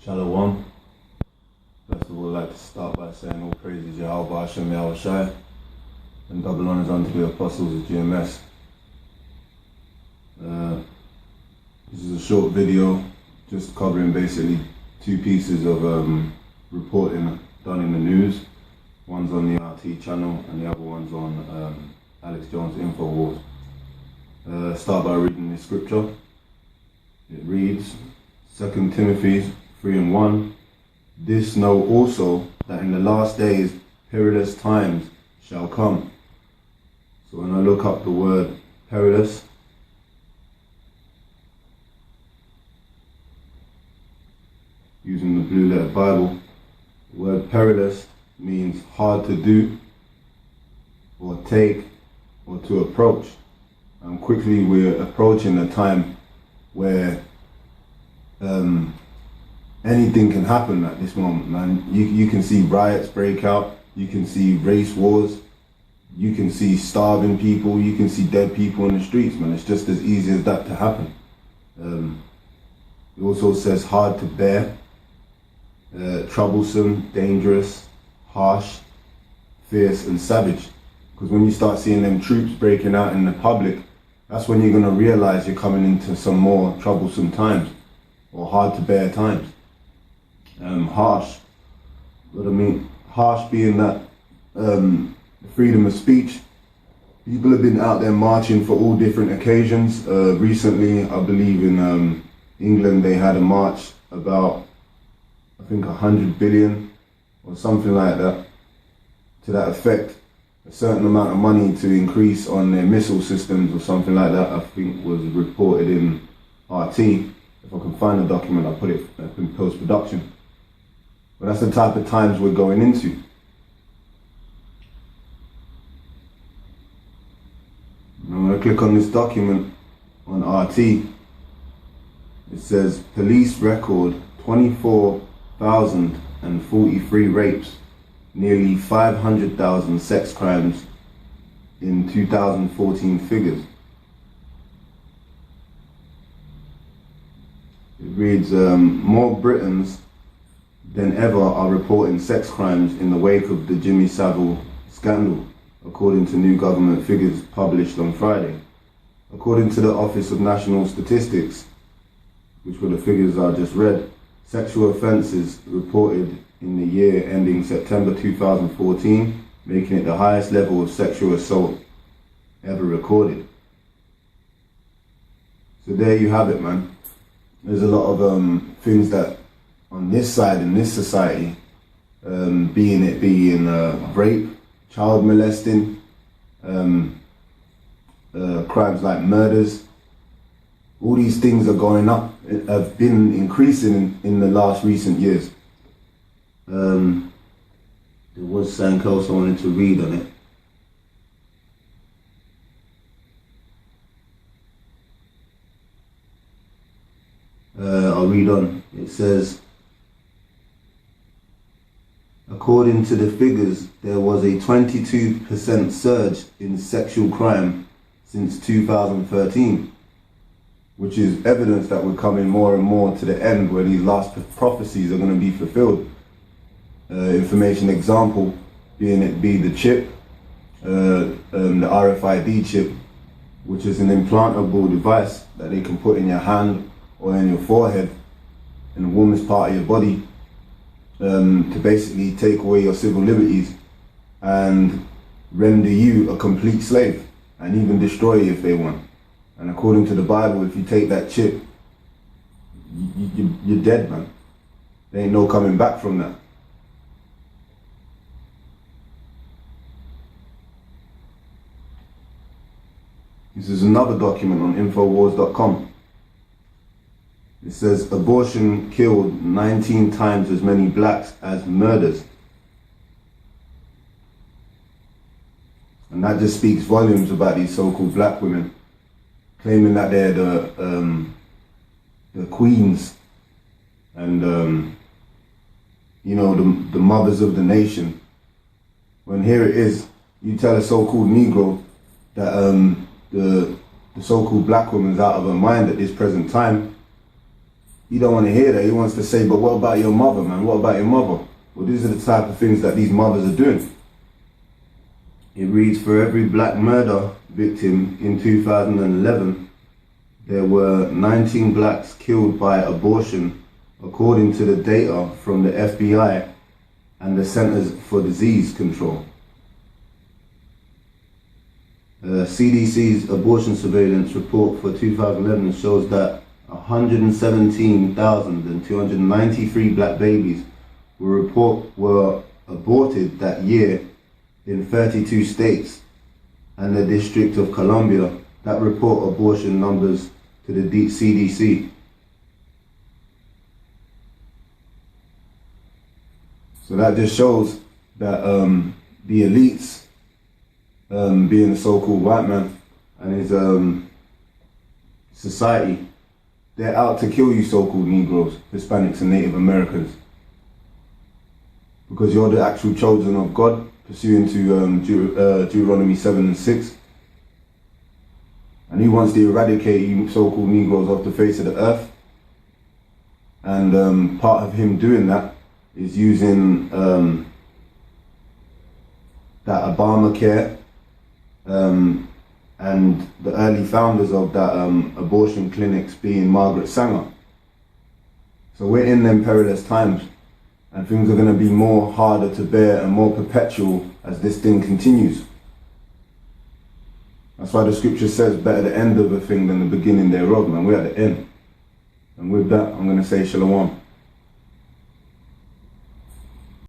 Shalom. First of all, I'd like to start by saying all praises Yahweh Hashem Yahweh Shai, and double honors unto the apostles of GMS. This is a short video just covering basically two pieces of reporting done in the news. One's on the RT channel and the other one's on Alex Jones Infowars. Start by reading the scripture. It reads, 2 Timothy 3:1, this know also that in the last days perilous times shall come. So when I look up the word perilous, using the blue letter Bible, the word perilous means hard to do or take or to approach. And quickly we're approaching a time where anything can happen at this moment, man. You can see riots break out, you can see race wars, you can see starving people, you can see dead people in the streets, man. It's just as easy as that to happen. It also says hard to bear, troublesome, dangerous, harsh, fierce and savage. Because when you start seeing them troops breaking out in the public, that's when you're going to realize you're coming into some more troublesome times or hard to bear times. Harsh, what I mean, harsh being that freedom of speech. People have been out there marching for all different occasions. Recently, I believe in England, they had a march about, I think 100 billion or something like that, to that effect. A certain amount of money to increase on their missile systems or something like that, I think was reported in RT. If I can find the document, I'll put it in post-production. But that's the type of times we're going into. I'm going to click on this document on RT. It says police record 24,043 rapes, nearly 500,000 sex crimes in 2014 figures. It reads, more Britons than ever are reporting sex crimes in the wake of the Jimmy Savile scandal, according to new government figures published on Friday. According to the Office of National Statistics, which were the figures I just read, sexual offences reported in the year ending September 2014, making it the highest level of sexual assault ever recorded. So there you have it, man. There's a lot of things that on this side in this society, being rape, child molesting, crimes like murders, all these things are going up, have been increasing in the last recent years. There was something else I wanted to read on it. I'll read on. It says, according to the figures, there was a 22% surge in sexual crime since 2013, which is evidence that we're coming more and more to the end where these last prophecies are going to be fulfilled. Information example being the chip, the RFID chip, which is an implantable device that they can put in your hand or in your forehead, in the warmest part of your body, to basically take away your civil liberties and render you a complete slave and even destroy you if they want. And according to the Bible, if you take that chip, you're dead, man. There ain't no coming back from that. This is another document on Infowars.com. It says abortion killed 19 times as many blacks as murders. And that just speaks volumes about these so-called black women, claiming that they're the queens and the mothers of the nation. When here it is, you tell a so-called Negro that the so-called black woman's out of her mind at this present time, He don't want to hear that. He wants to say, but what about your mother, man? What about your mother? Well, these are the type of things that these mothers are doing. It reads, for every black murder victim in 2011, there were 19 blacks killed by abortion, according to the data from the FBI and the Centers for Disease Control. CDC's abortion surveillance report for 2011 shows that 117,293 black babies were aborted that year in 32 states and the District of Columbia that report abortion numbers to the CDC. So that just shows that the elites, being the so-called white man and his society, they're out to kill you so-called Negroes, Hispanics and Native Americans. Because you're the actual chosen of God, pursuant to Deuteronomy 7 and 6. And he wants to eradicate you so-called Negroes off the face of the earth. And part of him doing that is using that Obamacare and the early founders of that abortion clinics being Margaret Sanger. So we're in them perilous times, and things are going to be more harder to bear and more perpetual as this thing continues. That's why the scripture says, better the end of a thing than the beginning thereof, man. We're at the end. And with that, I'm going to say shalom.